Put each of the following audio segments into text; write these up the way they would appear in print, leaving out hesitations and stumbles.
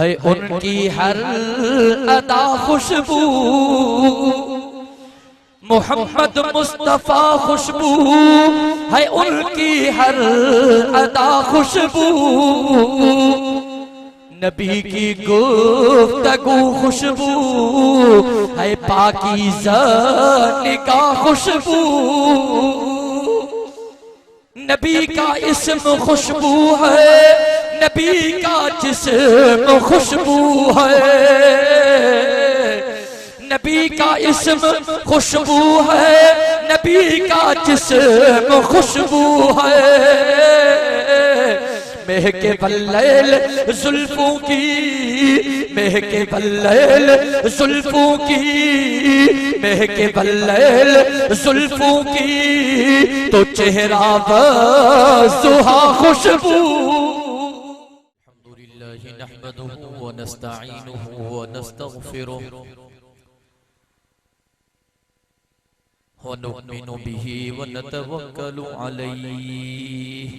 है उनकी हर अदा खुशबू, मोहम्मद मुस्तफा खुशबू है उनकी हर अदा खुशबू, नबी की गुफ्तगू खुशबू है पाकीज़ा निगाह खुशबू, नबी का इस्म खुशबू है, नबी का जिस्म खुशबू है, नबी का इस्म खुशबू है, नबी का जिस्म खुशबू है, महके बल्लैल जुल्फों की, महके बल्लैल जुल्फों की, महके बल्लैल जुल्फों की, तो चेहरा वज़ुहा खुशबू। अल्हम्दुलिल्लाह नहमदुहु व नस्तईनुहु व नस्तगफिरुहु व नु'मिनु बिही व नतवक्कलु अलैहि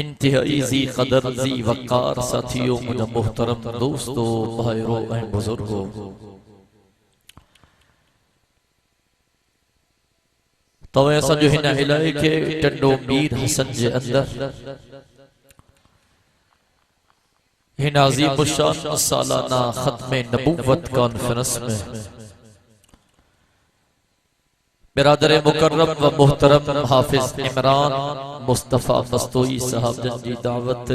इंतहाई जी कदर जी वकार साथियों मुझे मोहतरम दोस्तों भाइयों और बुजुर्गों, तो ऐसा जो हिन इलाके टंडो मीर हसन जे अंदर हिन अजीम शान सालाना खत्म नबूवत कॉन्फ्रेंस में बिरादर मुकर्रम व मोहतरम हाफिज इमरान मुस्तफा मस्तोई साहब जन जी दावत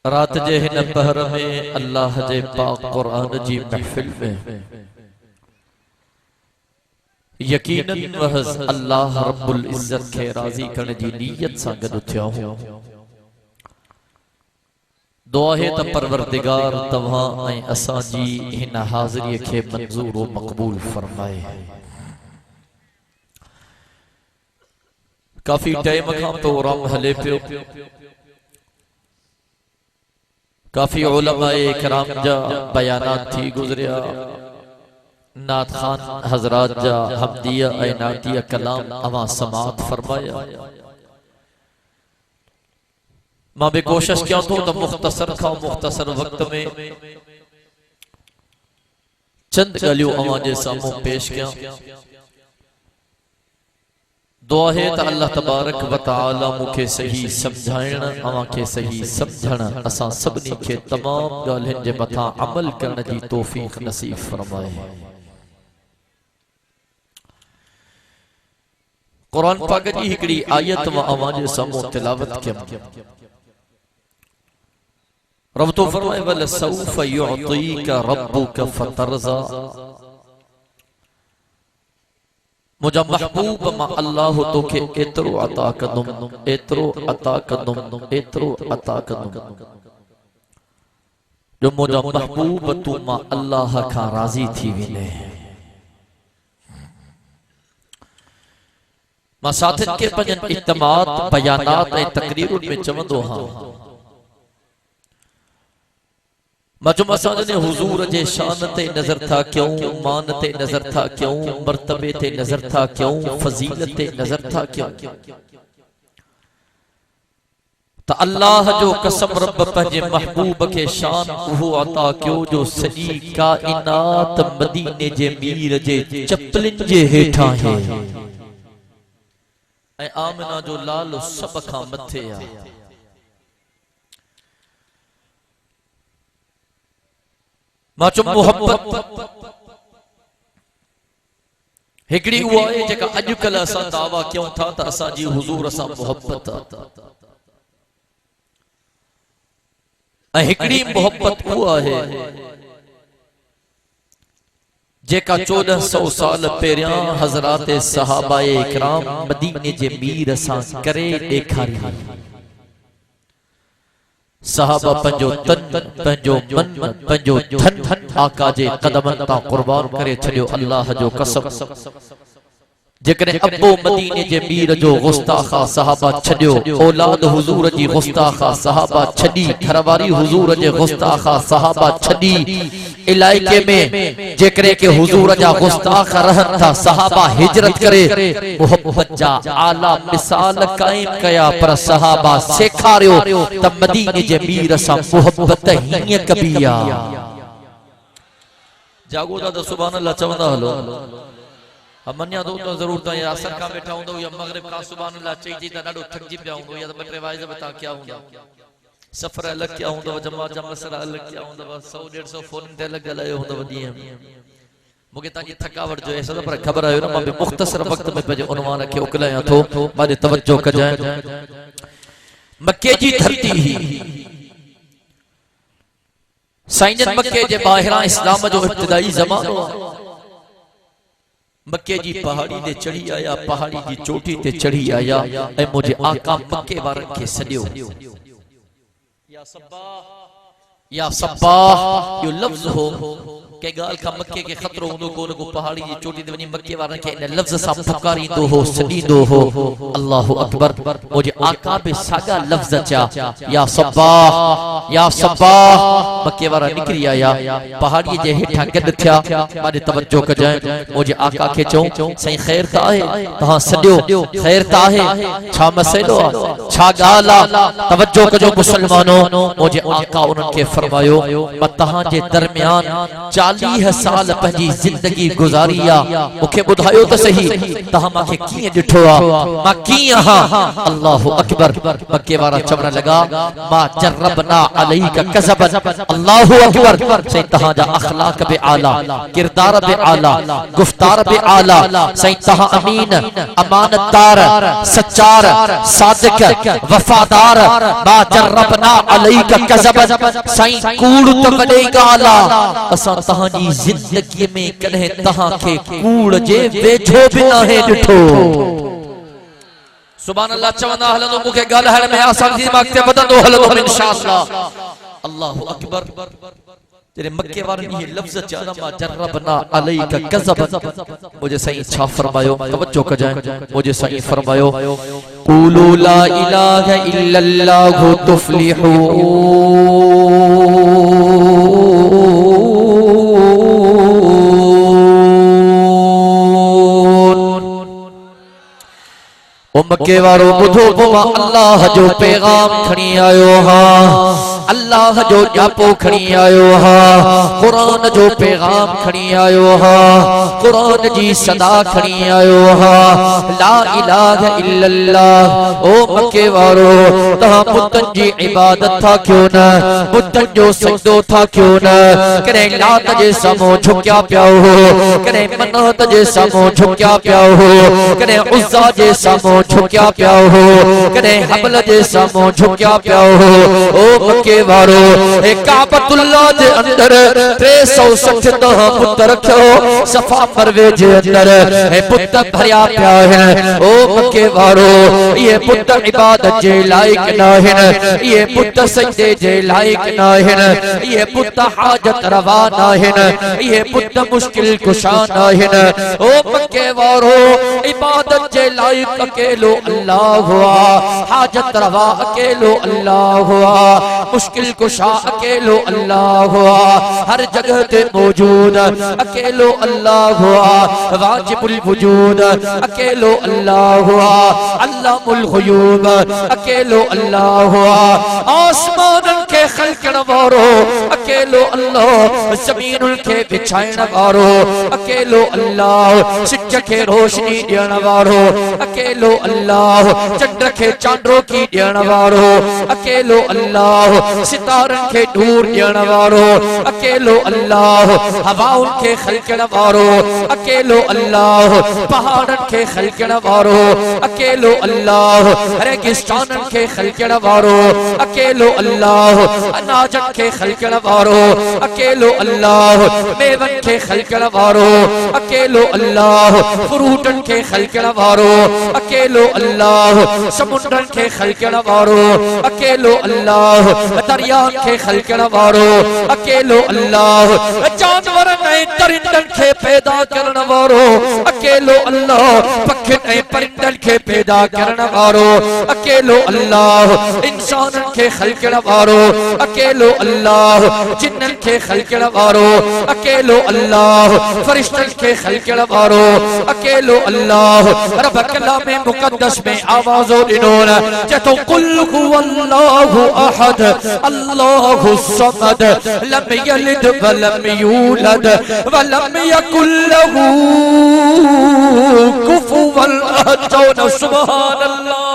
रात जे हिन पहर में अल्लाह जे पाक कुरान जी महफिल में यकीनन वह अल्लाह रब्बुल इज्जत के राजी करने जी नीयत सां गॾु थिया हूं। दुआ है त परवरदिगार तव्हां ऐं असां जी हिन हाज़िरीअ खे मंज़ूर व मक़बूल फरमाए। काफ़ी टाइम खां प्रोग्राम हले पियो, काफ़ी उलमाए किराम जा बयानात थी गुज़रिया, नात खान हज़रात जा हमदिया ऐं नातिया कलाम अवां समात फरमाया। मां भी कोशिश किया तो मुख्तसर खां मुख्तसर वक्त में चंद ॻाल्हियूं अवां जे साम्हूं पेश कयां। दुआ है त अल्लाह तबारक व तआला मूंखे सही समझाइण, अवां खे सही समझण, असां सभिनी खे तमाम ॻाल्हियुनि जे मथां अमल करण जी तौफीक नसीब फरमाए। कुरान पाक जी हिकड़ी आयत मां अवां जे साम्हूं तिलावत कयमि। रब तो फरमाए वल सौफ युअतीका रब्बुका फतरज़ा, मुझा महबूब मां अल्लाह तोखे एतिरो अता कंदुमि, एतिरो अता कंदुमि, एतिरो अता कंदुमि जो मुझा महबूब तू मां अल्लाह खां राज़ी थी वञे। मां साथियुनि खे पंहिंजनि इज्तिमात बयानात ऐं तकरीरुनि में चवंदो हां, मजम असां हुजूर जे शान ते नजर था क्यों, मान ते नजर था क्यों, मर्तबे ते नजर था क्यों, फजीलत ते नजर था क्यों। त अल्लाह जो कसम रब पंहिंजे महबूब के शान उहो अता कयो जो सॼी काइनात मदीने जे मीर जे चपलिन जे हेठां है ऐं आमिना जो लाल सब खां मथे आहे। मां चुम मोहब्बत हिकड़ी उहा आहे जेका अॼुकल्ह असां दावा कयूं था त असांजी हुजूर सां मोहब्बत आहे, ऐं हिकड़ी मोहब्बत उहा आहे जेका 1400 साल पहिरियां हज़रात सहाबाए इकराम मदीने जे मीर सां करे ॾेखारी। सहाबा पंजो तन, पंजो मन, पंजो धन आका जे कदमन तां कुर्बान करे छॾियो। अल्लाह जो कसम जेकॾहिं अबो मदीने जे मीर जो गुस्ताखा सहाबा छॾियो, औलाद हुजूर जी गुस्ताखा सहाबा छॾी, घरवारी हुजूर जे गुस्ताखा सहाबा छॾी, इलाइके में जेकरे के हुजूर जा गुस्ताख रहन था सहाबा हिजरत करे मोहब्बत जा आला मिसाल कायम कया। पर सहाबा सेखारियो त मदीने जे मीर सां मोहब्बत हीअं कबी आहे। जागो दादा सुभान अल्लाह चवंदा हलो, मन्या दो तो जरूर तो या असर का बैठा हूंदो या मगरिब का सुभान अल्लाह चई जी त ॾाढो थकजी पिया हूंदो या त ॿ टे वाइज़ बता क्या हूंदा, सफर अलग क्या हूंदो, जमात जा मसला अलग क्या हूंदा, 100-150 फोन ते अलग ॻाल्हायो हूंदो ॾींहं में। मूंखे तव्हांजी थकावट जो अहसास पर ख़बर आयो न, मां बि मुख़्तसर वक़्त में पंहिंजे उनवान खे उकलायां थो। मां तवज्जो कजां, मके जी धरती ही साईं मके जे ॿाहिरां इस्लाम जो इब्तिदाई ज़मानो आहे। मक्के जी पहाड़ी ते चढ़ी आया, पहाड़ी की चोटी ते चढ़ी आया ऐं मुझे आका मक्के वारन के सॾियो। या सब्बाह यो लफ्ज़ हो के गाल का मक्के के खतरो हुंदो को पहाड़ी जी चोटी ते वनी मक्के वारन के इन लफ्ज सा पुकारींदो हो सदींदो हो अल्लाहु अकबर मुझे आका पे सागा लफ्ज चा या सब्बाह मक्के वारा निकरी आया पहाड़ी जे हेठा गड थिया माने तवज्जो कजाए मुझे आका के चो सही खैर ता है तहां सदियो खैर ता है छा मसलो छा गाला तवज्जो कजो मुसलमानो मुझे आका उनन के फरमायो म तहां जे दरमियान 40 साल पंजी जिंदगी गुजारिया मुखे बुधायो तो सही तहां माके किए डिठो आ मा किए हां अल्लाहु अकबर मक्के वारा चवण लगा मा जरबना अलैका कज़ब अल्लाहु अकबर सही तहां जा अखलाक बे आला किरदार बे आला गुफ्तार बे आला सही तहां अमीन अमानतदार सच्चार सादिक वफादार मा जरबना अलैका कज़ब सही कूड़ तो वडे गाला असा तहां जी जिंदगी में कदे तहां के कूड़ जे वेठो भी ना है डिठो सुभान अल्लाह चवंदा हलंदो मुखे गल हण में आसान दिमाग ते बदंदो हलंदो इंशाअल्लाह अल्लाहु अकबर तेरे मक्के वारन ये लफ्ज चारा मा जरबना अलैका कज़ब मुझे सही छा फरमायो तवज्जो कजाए मुझे सही फरमायो कुलू ला इलाहा इल्लल्लाहु तुफ्लिहू मक्के वारो बुधो बोमा अल्लाह जो पैगाम खणी आयो हा अल्लाह जो जापो खणी आयो हा कुरान जो पैगाम खणी आयो हा कुरान जी सदा खणी आयो हा ला इलाहा इल्लल्लाह ओ मक्के वारो तहां पुतन जी इबादत था क्यों न पुतन जो सजदो था क्यों न करे लात जे सामो झुकिया पियो हो करे मनात जे सामो झुकिया पियो हो करे उज़्ज़ा जे सामो झुकिया पिया हो कदे हबल जे सामो झुकिया पिया हो ओ मक्के वारो ए काबतुल्लाह जे अंदर 360 तह पुत रखो सफा परवे जे अंदर ए पुत भरिया पिया है ओ मक्के वारो ये पुत इबादत जे लायक ना है ये पुत सजदे जे लायक ना है ये पुत हाजत रवा ना है ये पुत मुश्किल कुशा ना है ओ मक्के वारो इबादत जे लायक अकेलो अल्लाह हुआ हाजत रवा अकेलो अल्लाह हुआ मुश्किल कुशा अकेलो अल्लाह हुआ हर जगह पे मौजूद अकेलो अल्लाह हुआ वाजिबुल वजूद अकेलो अल्लाह हुआ अल्लामुल गुयूब अकेलो अल्लाह हुआ आसमान के खलकण वारो अकेलो अल्लाह जमीन के बिछाइण वारो अकेलो अल्लाह सिज के रोशनी ॾियण वारो अकेलो अल्लाह चंड के चांदो की ॾियण वारो अकेलो अल्लाह सितारन के नूर ॾियण वारो अकेलो अल्लाह हवाउन के खलकण वारो अकेलो अल्लाह पहाड़न के खलकण वारो अकेलो अल्लाह रेगिस्तानन के खलकण वारो अकेलो अल्लाह अनाजन के खलकण वारो अकेलो अल्लाह मेवन के खलकण वारो अकेलो अल्लाह फ्रूटन के खलकण वारो अकेलो अल्लाह समुद्रन के खलकण वारो अकेलो अल्लाह दरिया के खलकण वारो अकेलो अल्लाह जानवरन ऐं परिंदन के पैदा करण वारो अकेलो अल्लाह पखिन ऐं परिंदन के पैदा करण वारो अकेलो अल्लाह इंसानन के खलकण वारो अकेलो अल्लाह जिन्नन के खलकण वारो अकेलो अल्लाह फरिश्तन के खलकण वारो अकेलो अल्लाह रब कलाम मुकद्दस में आवाज़ो ॾिनोन चतो कुल हुवल्लाहु अहद अल्लाहु समद लम यलिद वलम यूलद वलम यकुल लहू कुफुवन अहद सुभान अल्लाह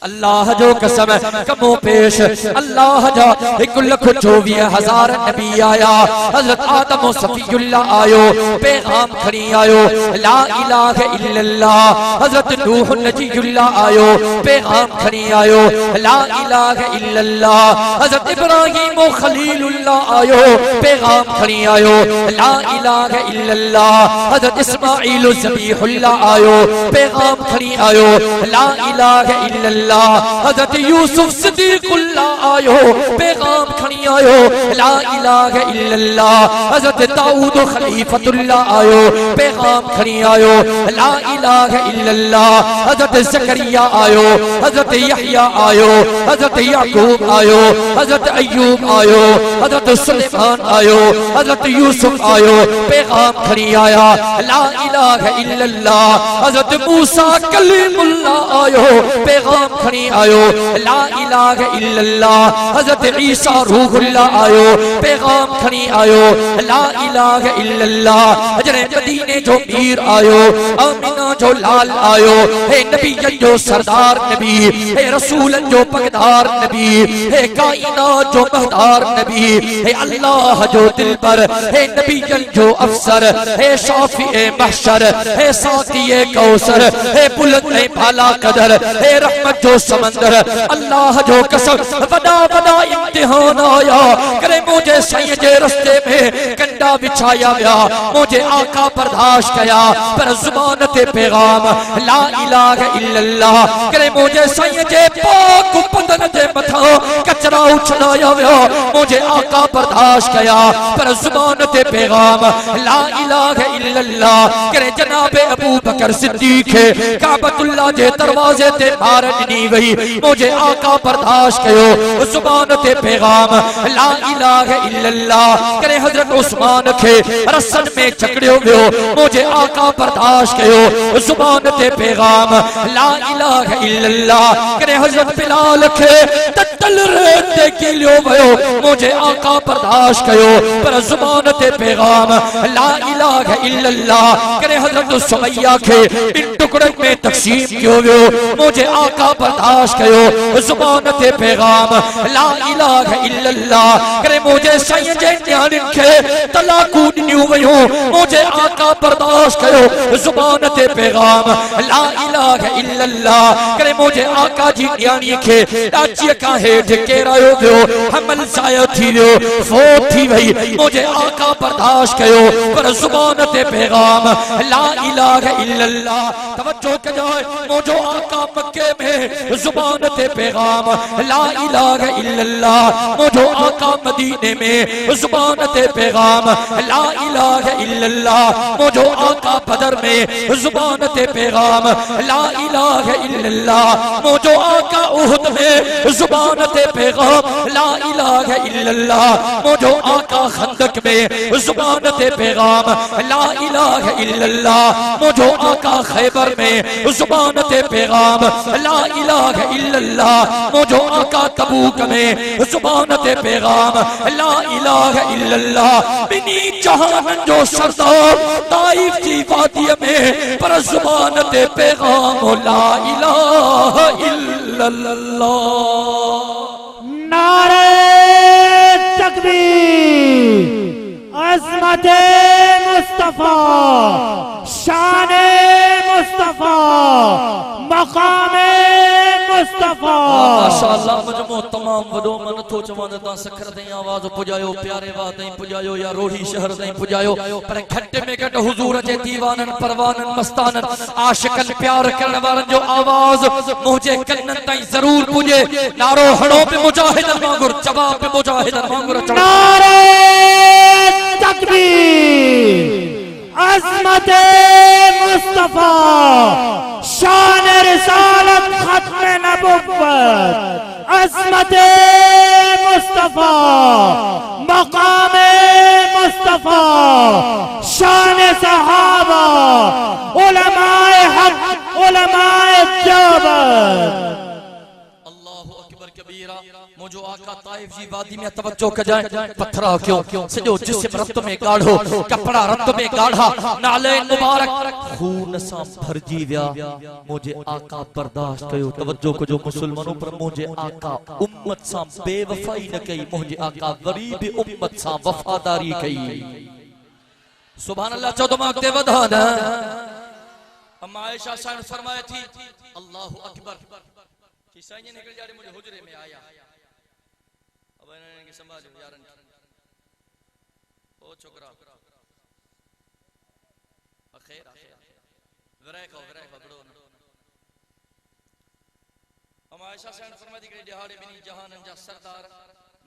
अल्लाह जो कसम कमो पेश अल्लाह जा 1,24,000 नबी आया हजरत आदम सफीउल्लाह आयो पैगाम खणी आयो ला इलाहा इल्लल्लाह हजरत नूह नजीउल्लाह आयो पैगाम खणी आयो ला इलाहा इल्लल्लाह हजरत इब्राहीम खलीलुल्लाह आयो पैगाम खणी आयो ला इलाहा इल्लल्लाह हजरत इस्माईल ज़बीहुल्लाह आयो पैगाम खणी आयो ला इलाहा इल्लल्लाह इल्लल्लाह हजरत यूसुफ सिद्दीकुल्लाह आयो पैगाम खणी आयो ला इलाहा इल्लल्लाह हजरत दाऊद खलीफतुल्लाह आयो पैगाम खणी आयो ला इलाहा इल्लल्लाह हजरत ज़करिया आयो हजरत यहया आयो हजरत याकूब आयो हजरत अय्यूब आयो हजरत सुलेमान आयो हजरत यूसुफ आयो पैगाम खणी आया ला इलाहा इल्लल्लाह हजरत मूसा कलीमुल्लाह आयो पैगाम खणी आयो ला इलाहा इल्लल्लाह हजरत ईसा रूहुल्लाह आयो पैगाम खणी आयो ला इलाहा इल्लल्लाह हजरत मदीने जो मीर आयो आमिना जो लाल आयो हे नबीयन जो सरदार नबी हे रसूलन जो पगदार नबी हे कायनात जो महदार नबी हे अल्लाह जो दिल पर हे नबीयन जो अफसर हे शाफिए महशर हे साक़िए कौसर हे बुलंद भाला कदर हे रहमत जो समंदर अल्लाह जो कसम वदा वदा इम्तिहान आया करे मुझे सही जे रस्ते में कंडा बिछाया गया मुझे आका बर्दाश्त किया पर जुबान ते पैगाम ला इलाहा इल्लल्लाह करे मुझे सही जे पाक बदन दे मथा कचरा उछलाया गया मुझे आका बर्दाश्त किया पर जुबान ते पैगाम ला इलाहा इल्लल्लाह करे जनाब अबू बकर सिद्दीक है काबतुल्लाह जे दरवाजे ते मार दी गई मुझे आका बर्दाश्त कयो जुबान ते पैगाम ला इलाहा इल्लल्लाह करे हजरत उस्मान के रसन में झगड़ियो गयो मुझे आका बर्दाश्त कयो जुबान ते पैगाम ला इलाहा इल्लल्लाह करे हजरत बिलाल के तटल रेत ते गिलियो गयो मुझे आका बर्दाश्त कयो पर जुबान ते पैगाम ला इलाहा इल्लल्लाह करे हजरत सुमैया के इन टुकड़े में तकसीम कियो गयो मुझे आका बर्दाश्त कयो जुबान ते पैगाम ला इलाहा इल्लल्लाह करे मुझे सही जे न्याणिन के तलाकू ॾिनियूं वयूं मुझे आका बर्दाश्त कयो जुबान ते पैगाम ला इलाहा इल्लल्लाह करे मुझे आका जी न्याणी के डाची का हेठ केरायो गयो हमल जायो थी वियो फोत थी वई मुझे आका बर्दाश्त कयो पर जुबान ते पैगाम ला इलाहा इल्लल्लाह तवज्जो कजो मुझो आका मक्के में जुबान ते पैगाम ला इलाहा इल्लल्लाह मुझो आका मदीने में जुबान ते पैगाम ला इलाहा इल्लल्लाह मुझो आका बदर में जुबान ते पैगाम ला इलाहा इल्लल्लाह मुझो आका उहद में जुबान ते पैगाम ला इलाहा इल्लल्लाह मुझो आका खंदक में जुबान ते पैगाम ला इलाहा इल्लल्लाह मुझो आका खैबर में जुबान ते पैगाम ला इलाहा इल्लल्लाह मुझो आका तबूक में जुबान ते पैगाम ला इलाहा इल्लल्लाह बिनी जहान जो सरदार ताइफ की वादी में पर जुबान ते पैगाम ला इलाहा इल्लल्लाह। नारे तकबीर अज़मत मुस्तफा शान मुस्तफा मकाम मुस्तफा माशाअल्लाह मजमू तमाम वडो मन थो चवन ता सखर दई आवाज पुजायो प्यारे वा दई पुजायो या रोही शहर दई पुजायो पर घट में घट हुजूर जे दीवानन परवानन मस्तानन आशिकन प्यार करण वारन जो आवाज मुझे कन्नन ताई जरूर पुजे नारो हणो पे मुजाहिदन वांगुर जवाब पे मुजाहिदन वांगुर नारे तकबीर अज़मत मुस्तफा शान रिसालत खत्म नबुव्वत अज़मत मुस्तफा मकाम मुस्तफा शान सहाबा उलमाए हक उलमाए देवबंद। मुझो आका ताइफ जी वादी में तवज्जो कजाए पत्थरा क्यों सजो जिस्म रत में गाढ़ो कपड़ा रत में गाढ़ा नाले मुबारक खून सा भरजी विया मुझे आका बर्दाश्त कयो तवज्जो को जो मुसलमानों पर मुझे आका उम्मत सा बेवफाई न कई मुझे आका गरीब उम्मत सा वफादारी कई सुभान अल्लाह चौदह मांगते वधाना अम्मा आयशा साहब फरमाया थी अल्लाहु अकबर कि साईं निकल जा रहे मुझे हुजरे में आया अब इन्हें संभाल यारन ओ छोकरा अखैर वरे को बड़ो हम आयशा से फरमादी के दिहाड़े बिनी जहानन जा सरदार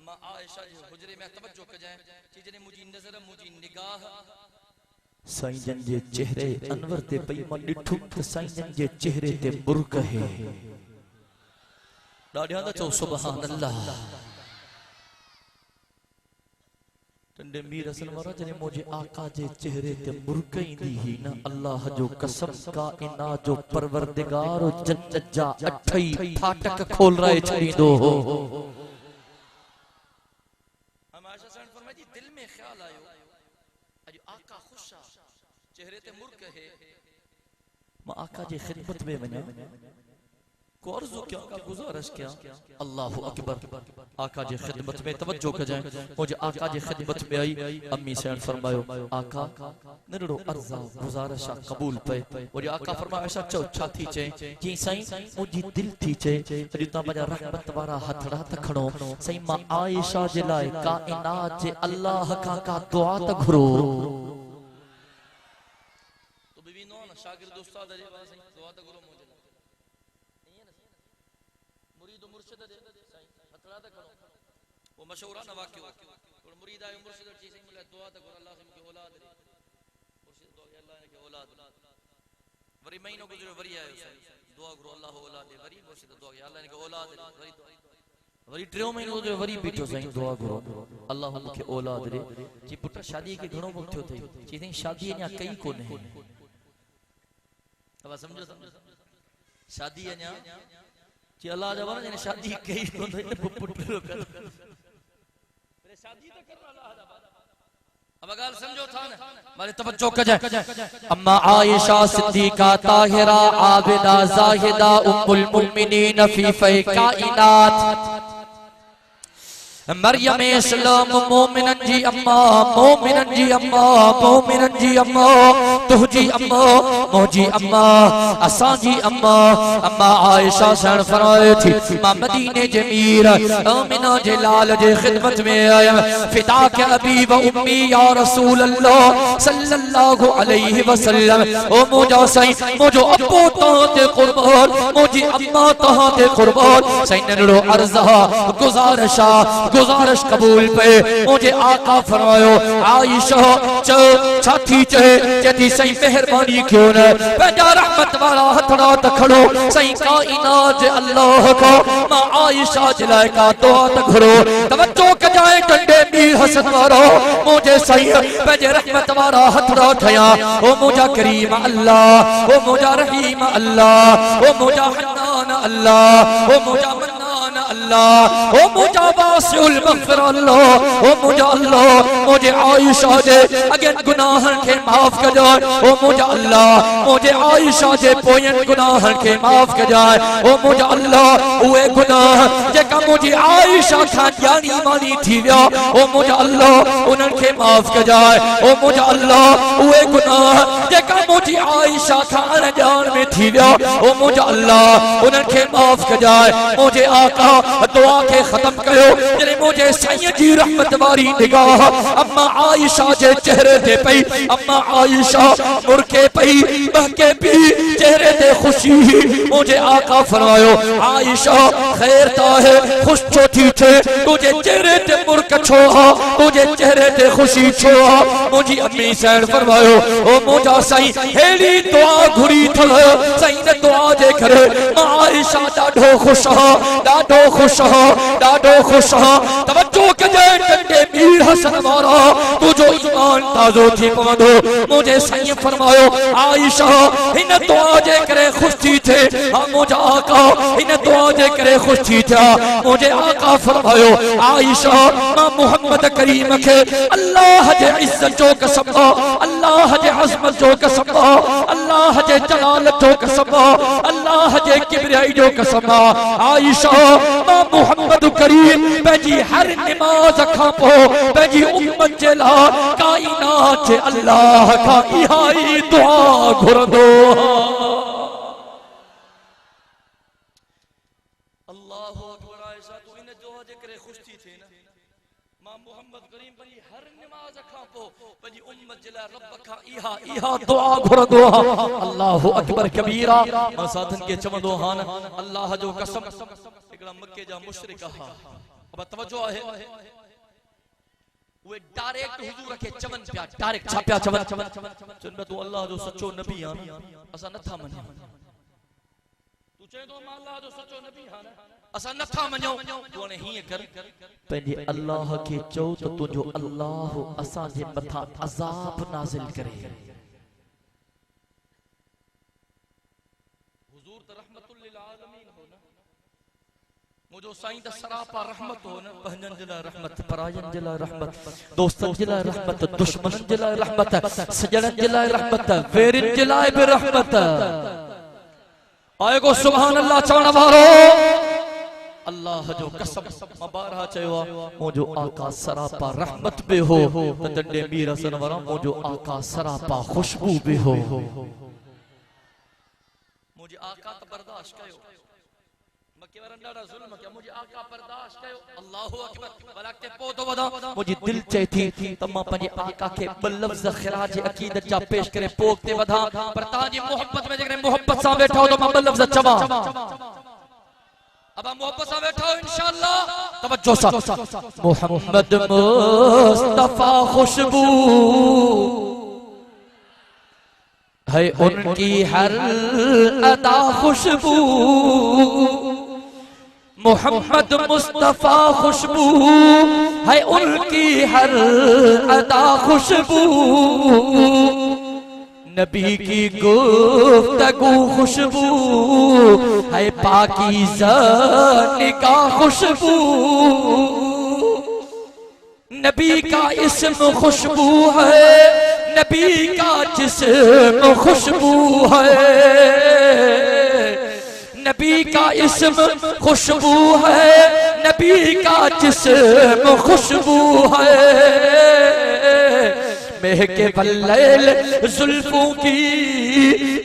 मां आयशा जे हुजरे में तवज्जो कजाए चीजने मुजी नजर मुजी निगाह साईं जन जे चेहरे अनवर ते पई मां डिठू त साईं जन जे चेहरे ते बुरक है ॾाढा त चओ सुभान अल्लाह टंडे मीर असल वारा जने मुझे आका जे चेहरे ते बुरक इंदी ही ना अल्लाह जो कसम काइनात जो परवरदिगार जन्नत जा अठई फाटक खोल रहे छड़ींदो हो हम आयशा से फरमाई दिल में ख्याल आयो अज आका खुश आ चेहरे ते मुर्क है मां आका जे खिदमत में वना को अर्ज़ो क्या का गुजारिश क्या अल्लाहु अकबर आका जी खिदमत में तवज्जो कजाए मुझे आका जी खिदमत में आई अम्मी से फरमायो आका निरो अर्ज़ा गुजारिश कबूल पे मुझे आका फरमाया ऐसा चो छाती चे जी साईं मुजी दिल थी चे अॼु ता मजा रहमत वारा हथड़ा तखणो साईं मां आयशा जे लाए काइनात जे अल्लाह का दुआ त घुरो तो बीवी नो ना शागिर्द उस्ताद जे वाला साईं दुआ त घुरो मुझे मुरीद मुर्शिद दे साईं हथड़ा त खणो वो मशहूर ना वाक्य और मुरीद आयो मुर्शिद जी साईं मुले दुआ त घुरो अल्लाह के औलाद दे मुर्शिद दुआ अल्लाह ने के औलाद वरी महीनो गुजरो वरी आयो साईं दुआ घुरो अल्लाह औलाद दे वरी मुर्शिद दुआ अल्लाह ने के औलाद दे वरी टियों महीनो जो वरी बीठो साईं दुआ घुरो अल्लाह मुखे औलाद दे जी पुट शादी के घणो वक्त थियो थई जी साईं शादी अञा कई कोने अब समझो शादी अञा जी अल्लाह जा वाला जने शादी कई कोने पुट रो कर शादी तो करना अल्लाह दा अब गाल समझो था ना मारे तवज्जो कजाए अम्मा आयशा सिद्दीका ताहिरा आबिदा जाहिदा उम्मुल मुमिनीन फी काइनात मरियम इस्लाम मोमिनन जी अम्मा मोमिनन जी अम्मा मोमिनन जी अम्मा तुहजी अम्मा मोजी अम्मा असा जी अम्मा अम्मा आयशा सन फरमाए थी मां मदीने जे मीर आमिना जे लाल जे खिदमत में आया फिदा के अबी व उम्मी या रसूल अल्लाह सल्लल्लाहु अलैहि वसल्लम ओ मोजा साईं मोजो अब्बू ताते कुर्बान मोजी अम्मा ताते कुर्बान साईं नरो अर्ज़ा गुजारिशा गुजारिश कबूल पे मुझे आका फरमायो आयशा चो छाती चे जदी सही मेहरबानी क्यों न पंजा रहमत वाला हथड़ा तखड़ो सही काइनात अल्लाह को मां आयशा जलाए का दुआ तखड़ो तवज्जो कजाए टंडे मीर हसन वारो मुझे सही पंजे रहमत वाला हथड़ा थया ओ मुजा करीम अल्लाह ओ मुजा रहीम अल्लाह ओ मुजा हन्नान अल्लाह ओ मुजा मन्नान अल्लाह ओ मुजा वासिउल मग़फ़िर अल्लाह ओ मुझे अल्लाह मुझे आयशा जे अगन गुनाहन के माफ कर जाए ओ मुझे अल्लाह मुझे आयशा जे पोयन गुनाहन के माफ कर जाए ओ मुझे अल्लाह उए गुनाह जेका मुझे आयशा खान यानी मानी थी विया ओ मुझे अल्लाह उनन के माफ कर जाए ओ मुझे अल्लाह उए गुनाह जेका मुझे आयशा खान जान में थी विया ओ मुझे अल्लाह उनन के माफ कर जाए मुझे आका दुआ के खत्म कयो जने मुझे साईं जी रहमत वारी निगाह अम्मा आयशा जे चेहरे ते पई अम्मा आयशा मुरके पई बहके पी चेहरे ते खुशी मुझे आका फरमायो आयशा खैर ता है खुश छोटी थे तुझे चेहरे ते मुरक छोहा तुझे चेहरे ते खुशी छोहा मुझी अम्मी सैन फरमायो ओ मोजा साईं हेड़ी दुआ घुरी थल साईं ने दुआ जे करे मां आयशा डाढो खुश हा डाढो खुश हा डाढो खुश हा तवज्जो कजे टंडे मीर हसन वारा तुझो ईमान ताजो थी पवंदो मुझे साईं फरमायो आयशा इन दुआ जे करे खुश थी थे हा मुझा आका इन दुआ जे करे खुश थी था मुझे आका फरमायो आयशा मां मोहम्मद करीम के अल्लाह जे इज्जत जो कसम अल्लाह जे अजमत जो कसम अल्लाह जे जलाल जो कसम अल्लाह जे किबरियाई जो कसम आयशा मां मोहम्मद करीम पंहिंजी हर नमाज खां पोइ पंहिंजी उम्मत जे लाइ काइनात जे अल्लाह खां इहा ई दुआ घुरंदो अल्लाहु अकबर आयशा तू इन दुआ जे करे खुश थी थे ना मां मोहम्मद करीम पंहिंजी हर नमाज खां पोइ पंहिंजी उम्मत जे लाइ रब खां इहा दुआ घुरंदो आहे। अल्लाहु अकबर कबीरा। मां साधन खे चवंदो हान अल्लाह जो कसम हिकिड़ा मके जा मुशरिक हा। अब तवज्जो आहे वे डायरेक्ट हुजूर खे चवन पिया डायरेक्ट छा पिया चवन चन तू अल्लाह जो सच्चो नबी आ असां नथा मञूं। तू चए तो मां अल्लाह जो सच्चो नबी हा असां नथा मञूं। तू हाणे हीअं कर पंहिंजे अल्लाह खे चओ त तुंहिंजो अल्लाह असां जे मथां अज़ाब नाज़िल करे। हुजूर त रहमतुल लिल आलमीन हो न मुझो साईं त सरापा रहमत हो न। पंहिंजनि जे लाइ रहमत परायनि जे लाइ रहमत दोस्तनि जे लाइ रहमत दुश्मननि जे लाइ रहमत सजणनि जे लाइ रहमत वेरिन जे लाइ बि रहमत। आए को सुभान अल्लाह चवण वारो अल्लाह जो कसम मां बारहा चयो आहे मुंहिंजो आका सरापा रहमत बि हो त तंडे मीर हसन वारा मुंहिंजो आका सरापा खुशबू बि हो। मुंहिंजे आका त बर्दाश्त कयो मके वारनि ॾाढा ज़ुल्म कया मुंहिंजे आका बर्दाश्त कयो। अल्लाहु अकबर वलाकते पोइ तो वधा मुंहिंजी दिलि चए थी त मां पंहिंजे आका खे ॿ लफ़्ज़ ख़िराज अक़ीदत जा पेश करे पोइ ते वधा पर तव्हांजी मोहब्बत में जेकॾहिं मोहब्बत सां वेठा हो त मां ॿ लफ़्ज़ चवां। अब मोहब्बत से बैठो इंशाअल्लाह तवज्जो सा। मोहम्मद मुस्तफा खुशबू है उनकी हर अदा खुशबू। मोहम्मद मुस्तफा खुशबू है उनकी हर अदा खुशबू। नबी की गुफ्तगू खुशबू है पाकीज़ा निगाह खुशबू। नबी का इस्म खुशबू है नबी का जिस्म खुशबू है। नबी का इस्म खुशबू है नबी का जिस्म खुशबू है। महके बल्लैल जुल्फों की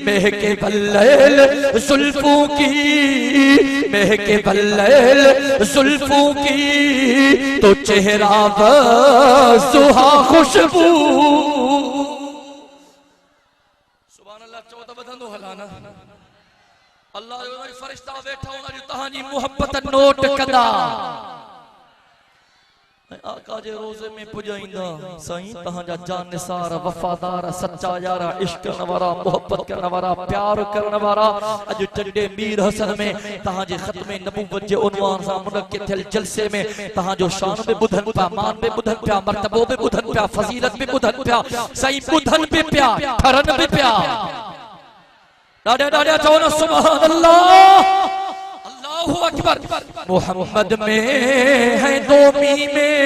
महके बल्लैल जुल्फों की महके बल्लैल जुल्फों की तो चेहरा वज़ुहा खुशबू। सुभान अल्लाह चौथा बदंदो हलाना अल्लाह जो फरिश्ता वेठा उन जो तहांजी मोहब्बत नोट कंदा। आका जे रोज़े में पुजाइंदा साईं तहांजा जानिसार वफादार सच्चा यारा इश्क करण वारा मोहब्बत करण वारा प्यार करण वारा अज चंडे मीर हसन में तहांजे खत्मे नबूवत जे उन्वान सां मुनक्किद थियल जलसे में तहांजो शान में बुधन पिया मान में बुधन पिया मर्तबो में बुधन पिया फजीलत में बुधन पिया साईं बुधन पे पिया ठरन पे पिया ॾाढा ॾाढा चओ न सुभान अल्लाह। अल्लाहु अकबर। मोहम्मद में है दो मीमें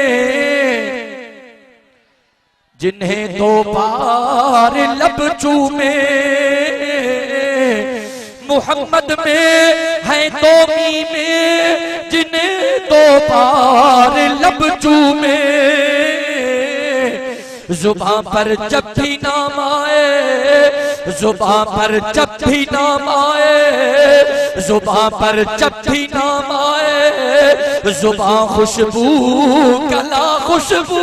जिन्हें दो बार लब चूमे। मोहम्मद में है दो मीमें जिन्हें दो बार लब चूमे। जुबान पर जब भी नाम आए जुबान पर जब भी नाम आए जुबान पर जब भी नाम आए जुबान खुशबू कला खुशबू।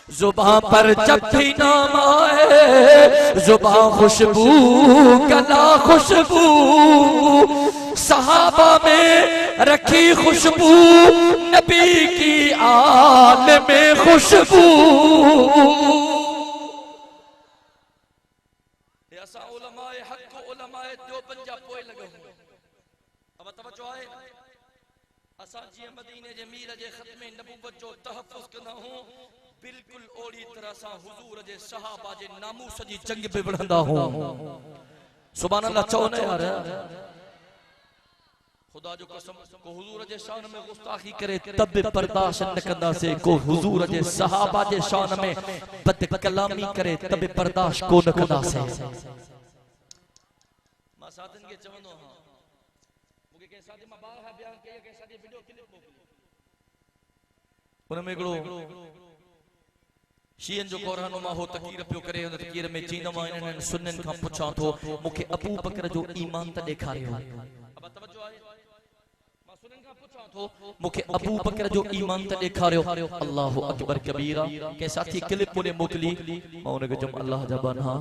जुबान पर जब भी नाम आए जुबान खुशबू कला खुशबू। सहाबा में रखी खुशबू नबी की आल में खुशबू। ऐसा उलमाए हक को उलमाए देवबंद जा पोए लगे अब तवज्जो है असा जी मदीने जे मीर जे खत्मे नबूवत जो तहफ्फुज़ कंदा हूं बिल्कुल ओड़ी तरह सा हुजूर जे सहाबा जे नामूस जी जंग पे बढ़ंदा हूं। सुभान अल्लाह चओ न यार खुदा जो कसम को हुजूर जे शान में गुस्ताखी करे तब भी बर्दाश्त न कंदा से को हुजूर जे सहाबा जे शान में बद कलामी करे तब भी बर्दाश्त को न कंदा से। मां साधन के चवंदो हां मुके के साथी मां बाहर बयान के के साथी वीडियो क्लिप मोकली उन में गड़ो शीयन जो कोरहनुमा हो तकीर पियो करे उन तकीर में चींदा मां इन्हनि सुन्नन खां पुछां थो मुके अबू बकर जो ईमान त ॾेखारियो। अब तवज्जो आहे मां सुन्नन खां पुछां मुखे अबू बकर जो ईमान ते ॾेखारियो अल्लाहु अकबर कबीरा के साथी क्लिप मुने मोकली मां उनखे जम अल्लाह जा बना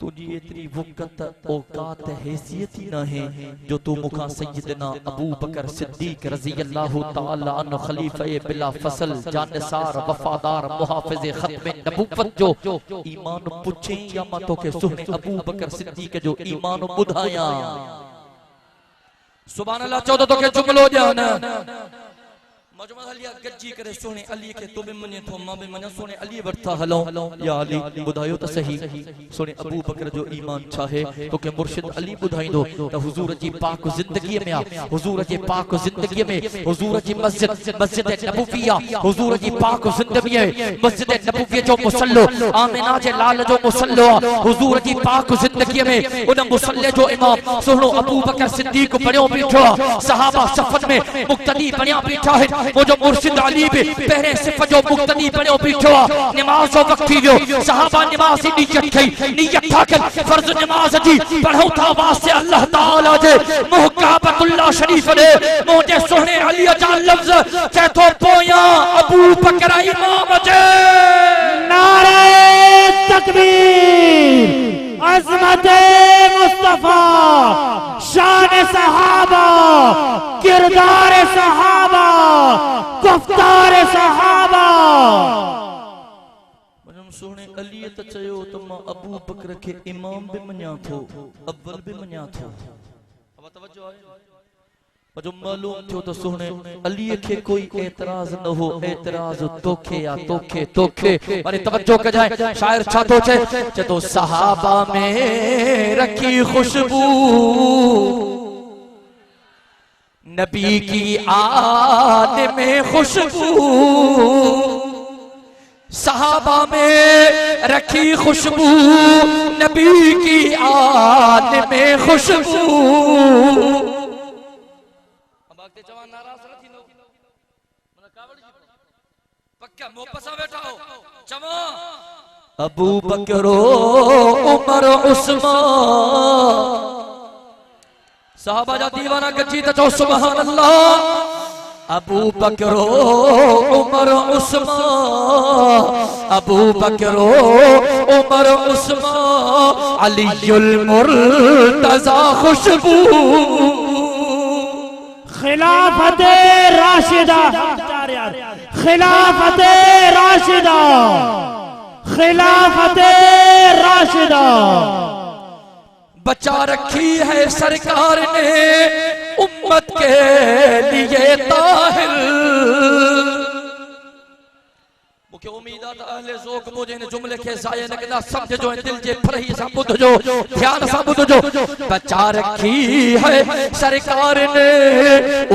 तुझी एतरी वक़्त औकात हैसियत ही ना है जो तू मुखा सय्यदना अबू बकर सिद्दीक रज़ी अल्लाह तआला अन्हु खलीफा बिला फसल जानसार वफादार मुहाफिज खत्म नबुवत जो ईमान पुछे या मां तोखे सुने अबू बकर सिद्दीक जो ईमान बुधाया सुभान अल्लाह चौदह तो के जुमलो ॼाण मजमा अलिया गज्जी करे सोने अली के तो भी मने थो मां भी मने सोने अली वरता हलो या अली बुधायो त सही सोने अबू बकर जो ईमान चाहे तो के मुर्शिद अली बुधाइंदो त हुजूर जी पाक जिंदगी में हुजूर जी पाक जिंदगी में हुजूर जी मस्जिद नबविया हुजूर जी पाक जिंदगी में मस्जिद नबवी जो मुसल्लो आमिना जे लाल जो मुसल्लो हुजूर जी पाक जिंदगी में उन मुसल्ले जो इमाम सुनो अबू बकर सिद्दीक बणियो बीठो सहाबा सफन में मुक्तदी बणिया बीठा है वो जो मुर्शिद अली भी पहले सिफ जो मुक्तदी बणियो बीठो नमाज जो वक्त थी वियो सहाबा नमाज जी नियत था कर फर्ज नमाज जी पढ़ो था वास्ते अल्लाह ताला जे मुहकाबतुल्लाह शरीफ ने मोजे सोहने अली जा लफ्ज चे तो पोया अबू बकर इमाम जे नारे तकबीर अज़मत मुस्तफा शान सहाबा किरदार सहाबा गुफ्तार सहाबा मनम सोने अली त चयो त मां अबू बकर के इमाम भी मन्या थो अव्वल भी मन्या थो अब तवज्जो है जो मालूम थियो तो सोने अली के कोई एतराज न हो एतराज तोखे या तोखे अरे तवज्जो कर जाए शायर छा तो चे तो सहाबा में रखी खुशबू नबी की आद में खुशबू सहाबा में रखी खुशबू नबी की आद में खुशबू जवान नाराज रखी नो मन कावड़ जी पक्का मोपसा बैठा हो चमो अबू बकर उमर उस्मान सहाबा जा दीवाना गजी त चो सुभान अल्लाह अबू बकर उमर उस्मान अबू बकर उमर उस्मान अलीयुल मुर्तजा खुशबू खिलाफत राशिदा खिलाफत राशिदा खिलाफत राशिदा बचा रखी है सरकार ने उम्मत के लिए ताहिर मुखे उम्मीद है अहले ज़ौक़ मुझे इन जुमले के ज़ाया न कदा समझ जो दिल जे फरही सा बुध जो ध्यान सा बुध जो बचा रखी है सरकार ने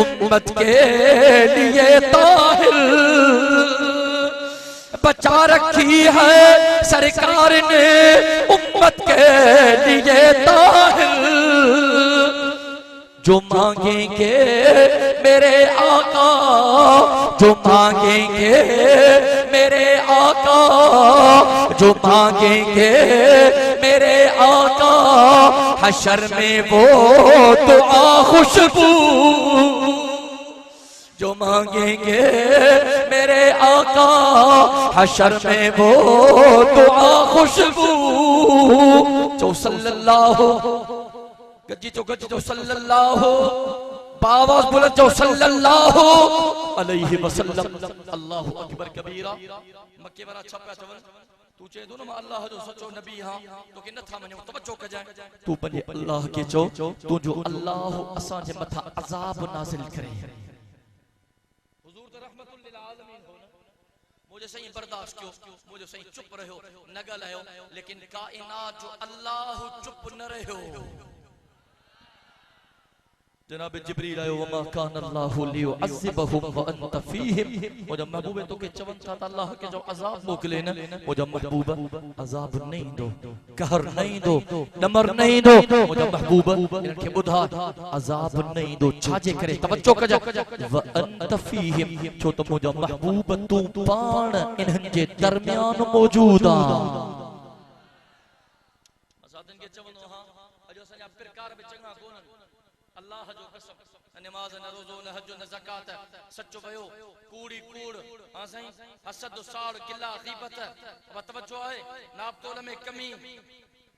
उम्मत के लिए ताहिर बचा रखी है सरकार ने उम्मत के लिए ताहिर जो मांगेंगे मेरे आका जो मांगेंगे मेरे आका जो मांगेंगे मेरे आका हशर में वो दुआ खुशबू जो मांगेंगे मेरे आका हशर में वो दुआ खुशबू जो सल्लल्लाहु गज्जी जो सल्लल्लाहु बावाज बुलंद जो सल्लल्लाहु अलैहि वसल्लम अल्लाहु अकबर कबीरा मक्के वाला छप्पा चवन तू चे दो ना अल्लाह जो सच्चो नबी हां तो कि न था मने तवज्जो कर जाए तू पने अल्लाह के चो तू जो अल्लाह असा जे मथा अजाब नाजिल करे हुजूर तो रहमतुल लिल आलमीन हो ना मुझे सही बर्दाश्त क्यों मुझे सही चुप रहो न गलायो लेकिन कायनात जो अल्लाह चुप न रहो जनाब जिब्रील आयो वमा कान अल्लाहु लियुअज़्ज़िबहुम व अंत फीहिम ओ जब महबूब तो के चवन था अल्लाह के जो अजाब मोकले न ओ जब महबूब अजाब नहीं दो कहर नहीं दो नमर नहीं दो ओ जब महबूब इनके बुधा अजाब नहीं दो छाजे करे तवज्जो कर जा व अंत फीहिम छो तो मुझे महबूब तू पाण इन्हन जे दरमियान मौजूदा असादन के चवन हां अजो सजा प्रकार में चंगा कोन अल्लाह जो कसम नमाज न रोज़ो न हज न ज़कात सच्चो भयो कूड़ी कूड़ हां साईं हसद साड़ गिला गीबत तवज्जो है नाब तोल में कमी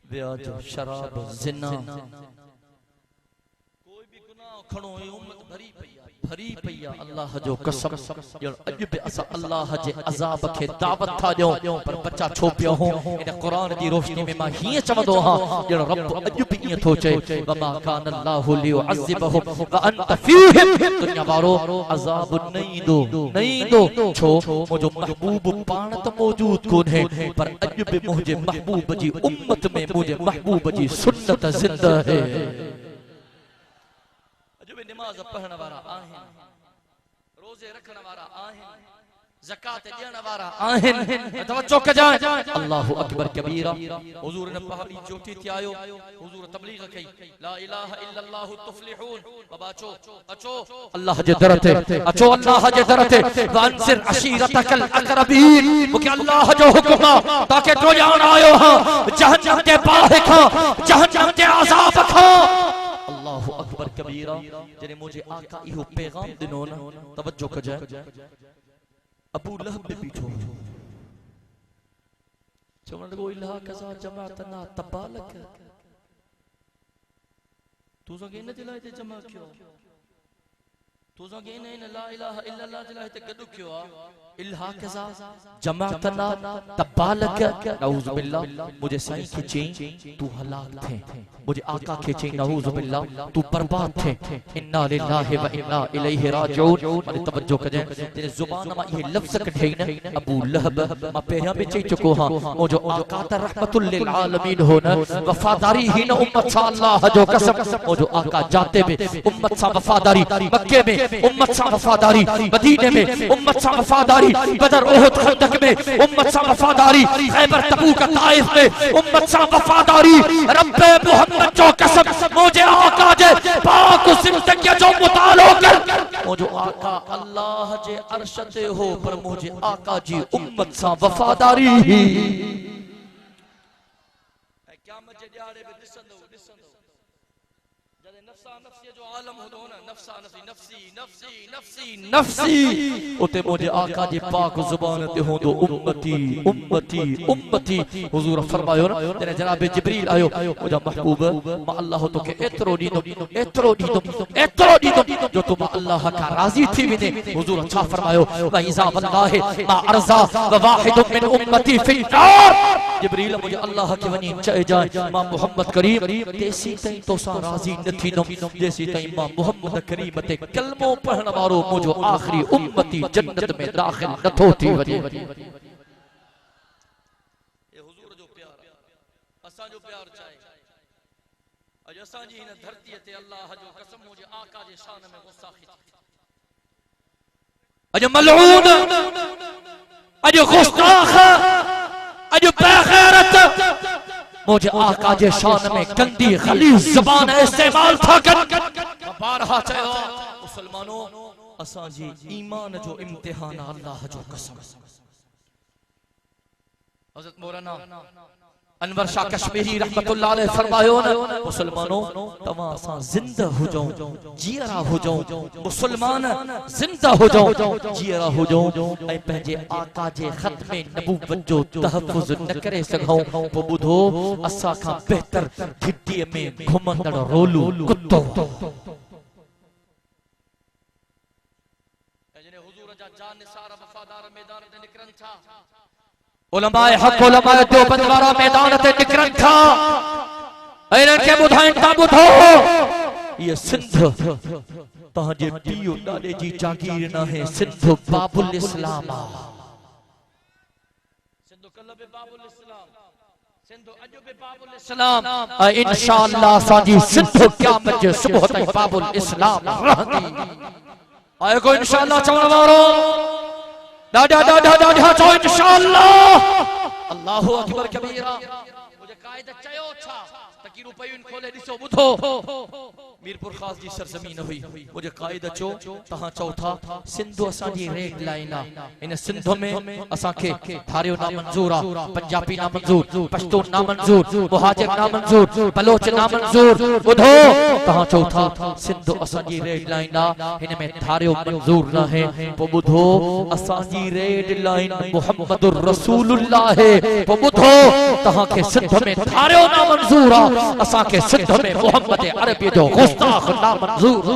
व्याज शराब जिना कोई भी गुनाह खणो है उम्मत भरी पई अल्लाह जो कसम जण अज बि असां अल्लाह जे अज़ाब खे दावत था ॾियूं पर बचा छो पियो हो इन क़ुरान जी रोशनी में मां हीअं चवंदो हां जण रब अज बि ईअं थो चए वमा कान अल्लाहु लियुअज़िबहुम व अंत फीहिम दुनिया वारो अज़ाब न ईंदो छो मुंहिंजो महबूब पाण त मौजूद कोन्हे पर अज बि मुंहिंजे महबूब जी उम्मत में मुंहिंजे महबूब जी सुन्नत ज़िंदा है। नमाज पढ़ने वाला आहिन रोजे रखने वाला आहिन ज़कात देने वाला आहिन तवज्जो कजाए अल्लाहु अकबर कबीरा हुजूर ने पहाड़ी चोटी ते आयो हुजूर तबलीग कई ला इलाहा इल्लल्लाहु तुफलिहून बाबा अचो अल्लाह जे दर ते अचो अल्लाह जे दर ते वंसिर अशीरतकल अकरबीन मुके अल्लाह जो हुक्म ताके तो जान आयो हां जहन्नम के बाहि खां जहन्नम के अज़ाब खां अल्लाहु अकबर कबीरा जने मुझे आका इहो पैगाम दिनो न तवज्जो कजाए अबू लहब ने बीठो चवण लॻो इलाह कज़ा जमाअतना तबालक तू संगे इन जे लाइ ते जमा कयो तू संगे इन ला इलाहा इल्लल्लाह जे लाइ ते गॾु कयो आ इलाह कज़ा जमाअतना तबालक नऊज़ बिल्लाह मुझे साईं के चई तू हलाक थे मुझे आका के चई नऊज़ बिल्लाह तू बर्बाद थे इन्ना लिल्लाहि व इन्ना इलैहि राजिऊन माने तवज्जो कजे तेरे जुबान में ये लफ्ज कढई न अबू लहब मां पहिया में चई चुको हां ओ जो आका त रहमतुल लिल आलमीन हो न वफादारी ही न उम्मत सा अल्लाह जो कसम ओ जो आका जाते में उम्मत सा वफादारी मक्के में उम्मत सा वफादारी मदीने में उम्मत सा वफादारी बदर ओहद खंदक में उम्मत सा वफादारी खैबर तबूक ताइफ में उम्मत सा वफादारी रब्बे मोहम्मद जो कसम मुझे आका जे पाक जिंदगी जो मुतालो कर मुझे आका अल्लाह जे अर्श ते हो पर मुझे आका जी उम्मत सा वफादारी ही क़यामत जे ॾियारे में ॾिसंदो जॾहिं नफ़्सा नफ़्सी जो आलम हूंदो न नफ़्सा नफ़्सी नफ़्सी नफ़्सी नफ़्सी उते मुझे आका जी पाक जुबान ते होंदो उम्मती उम्मती उम्मती हुजूर फरमायो न जने जनाब जिब्रील आयो मुझा महबूब मां अल्लाह तो के एतरो दीदो जो तुम अल्लाह का राजी थी विने हुजूर छा फरमायो व इज़ा वल्लाहि मा अर्ज़ा व वाहिद मिन उम्मती फिल नार जिब्रील मुझे अल्लाह के वनी चए जाए मां मोहम्मद करीम तेसी तई तो सा राजी न थींदो जैसी तई मां मोहम्मद करीम ते कलमो पढ़न वारो मुझो आखिरी उम्मती जन्नत में दाखिल नथो थी वजे ये हुजूर जो प्यार असा जो प्यार चाहे अज असा जी इन धरती ते अल्लाह जो कसम मुझे आका जे शान में गुस्ताखी अज मलऊन अज गुस्ताख अज बेगैरत मुझे आका जे शान में गंदी गलीज़ ज़बान इस्तेमाल था कर बारहा चयो मुसलमानों असा जी ईमान जो इम्तिहान अल्लाह जो कसम हज़रत मौलाना अनवर शाह कश्मीरी रहमतुल्लाह अलैह फरमायो न मुसलमानों तवा सा जिंदा हो जाओ जियरा हो जाओ मुसलमान जिंदा हो जाओ जियरा हो जाओ ऐ पंहिंजे आका जे खत्मे नबूवत जो तहफ़्फ़ुज़ न करे सघूं पो बुधो असा खां बेहतर घिटी में घुमंदड़ रोलू कुत्तो जने हुजूर जा जान निसार वफादार मैदान ते निकरन था उलमाए हक उलमाए देवबंद वारा मैदान ते निकरन था इन्हनि खे ॿुधाइनि था ॿुधो ये सिंध तव्हांजे पीउ ॾाॾे जी जागीर न आहे सिंध बाबुल इस्लाम सिंध कल बि बाबुल इस्लाम सिंध अॼु बि बाबुल इस्लाम इंशाअल्लाह असांजी सिंध क़यामत जे सुबुह ताईं बाबुल इस्लाम रहंदी आए को इंशाअल्लाह चवण वारो दादा चो इंशाअल्लाह अल्लाहु अकबर कबीरा मुझे कायदा चयो छा त बाकी रुपये इन खोले ॾिसो ॿुधो मीरपुर ख़ास जी सरज़मीन हुई मुझे क़ाइद अचो तहां चओ था सिंध असांजी रेड लाइन आहे इन सिंध में असांखे थारियो नामंजूर आहे पंजाबी नामंजूर पश्तून नामंजूर मुहाजिर नामंजूर बलोच नामंजूर ॿुधो तहां चओ था सिंध असांजी रेड लाइन आहे हिन में थारियो मंजूर न आहे पोइ ॿुधो असांजी रेड लाइन मुहम्मदुर रसूलुल्लाह है पोइ ॿुधो तहांखे सिंध में थारियो नामंजूर आहे असांखे सिंध में मोहम्मद अरबी जो गुस्ताख नामंजूर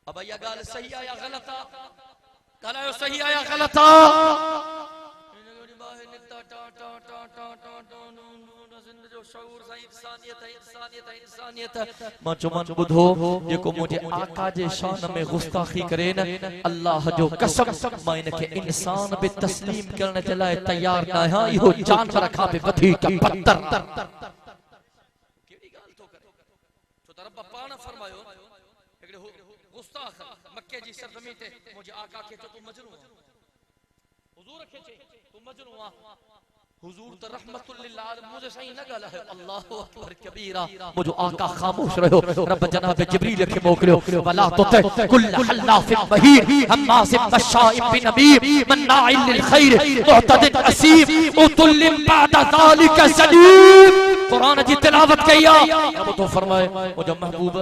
अब ये गाल सही आया गलत आ गालो सही आया गलत आ मां चुमन ॿुधो जेको मुझे आका जे शान में गुस्ताखी करे न अल्लाह जो कसम मां इनके इंसान बि तस्लीम करण जे लाइ तैयार न आहियां इहो जानवर खां बि वधीक बदतर केड़ी गाल तो करे छो त रब पाण फरमायो एकड़े गुस्ताख मक्के जी सरजमी ते मुझे आका के तो तू मजनू हुजूर के तू मजनू आ हुजूर त रहमतुल लिल आलम मुझे सही न गाला है अल्लाहु अकबर कबीरा मुझो आका खामोश रहो रब जनाब जिब्रील के मोकलियो वला तो कुल हल्लाफिन बहीर हम्मासिम बशाइम बिनबीर मन्नाइल लिल खैर मुअतदिन असीम उतुल्लिम बाद ज़ालिका सलीम कुरान जी तिलावत कइया रब तो फरमाए मुझो महबूब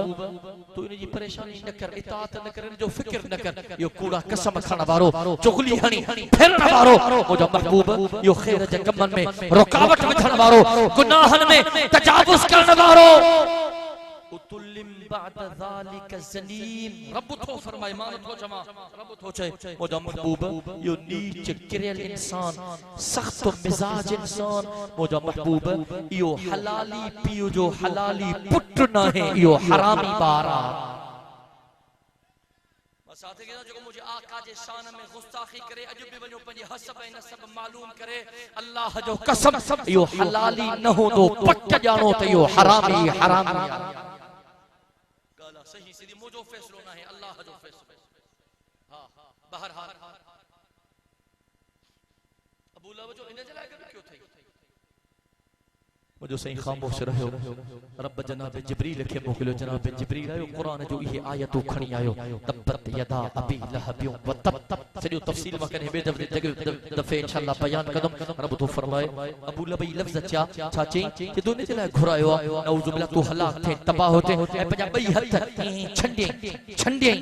तू इन जी परेशानी न कर इताअत न कर जो फिक्र न कर यो कूड़ा कसम खाने वारो चुगली हणी फिरन वारो मुझो महबूब यो खैर जे कमन में रुकावट विधण वारो गुनाहन में तजावुज करण वारो उतुल्लिम बाद ज़ालिका ज़लीम रब तो फरमाए मान तो जमा रब तो चे मुझो महबूब यो नीच किरल इंसान सख्त मिजाज इंसान मुझो महबूब यो हलाली पियो जो हलाली पुट न है यो हरामी बारा साथे के जो मुझे आका जे शान में गुस्ताखी करे अज भी वणो पंजे हसब ऐं नसब मालूम करे अल्लाह जो कसम यो हलाली न हो तो पट जानो त यो हरामी हरामी गाला सही सीधी मुझो फैसलो ना है अल्लाह जो फैसलो हां बहरहाल अबू लहब जो इन जला क्यों थई मुझो सही खामोश रहो रब जनाब जिब्रील के मोकलियो जनाब जिब्रील आयो कुरान जो ये आयत खणी आयो तब्बत यदा अबी लहब व तब सॼो तफसील में करे बे दफे इंशाअल्लाह बयान कदम रब तो फरमाए अबू लहब लफ्ज छा चई कि दुनिया जे लाइ घुरायो नऊज़ बिल्लाह तू हलाक थे तबाह होते ऐ पंजा बई हथ छंडे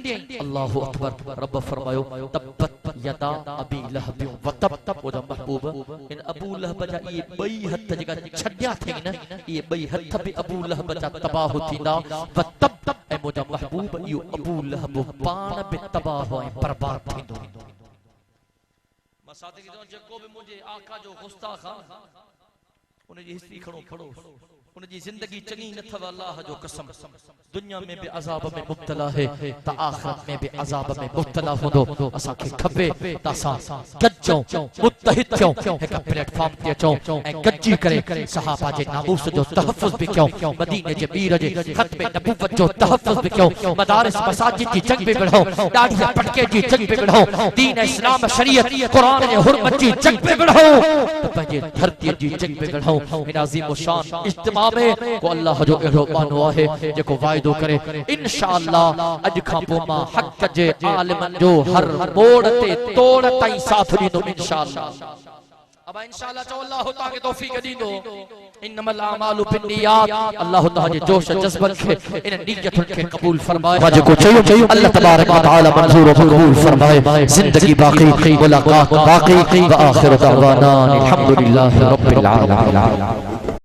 अल्लाहु अकबर रब फरमायो तब्बत यदा अबी लहब व तब ओ महबूब इन अबू लहब जा ये बई हथ जका छड्या थे न ये बई हथ भी अबू लहब जा तबाह थींदा व तब ऐ मुझा महबूब यो अबू लहब पान बि तबाह ऐं बर्बाद थींदो मसादे की जेको भी मुझे आका जो गुस्ताख उन जी हिस्ट्री खणो पढ़ो उन जी जिंदगी चंगी न थव अल्लाह जो कसम दुनिया में भी अजाब में मुब्तला है त आखिरत में भी अजाब में मुब्तला होंदो असा के खबे त असा गज्जो मुत्तहिद क्यों एक प्लेटफॉर्म ते अचो ऐं गज्जी करे सहाबा जे नामूस जो तहफ्फुज़ भी क्यों मदीने जे मीर जे खत्म नबूवत जो तहफ्फुज़ भी क्यों मदारिस मसाजिद की जंग भी बढ़ो दाढ़ी पटके की जंग भी बढ़ो दीन इस्लाम शरीयत कुरान जे हुर्मत की जंग भी बढ़ो त पंहिंजे धरती जी जंग भी बढ़ो इन अजीम शान इज्तिमा में को अल्लाह जो एड़ो मानो है जेको वायदो करे इंशाअल्लाह अज खां पो मां हक जे आलिमन जो हर मोड़ ते तोड़ ताई साथ दींदो इंशाअल्लाह अब इंशाअल्लाह चो अल्लाह ताला के तौफीक दींदो इन्नमल अमालु बिन्नियात अल्लाह ताला जे जोश जज्बत के इन नियतुन के कबूल फरमाए वाजे को चाहिए अल्लाह तबारक व तआला मंजूर व कबूल फरमाए जिंदगी बाकी मुलाकात बाकी व आखिर दअवाना अल्हम्दुलिल्लाहि रब्बिल आलमीन।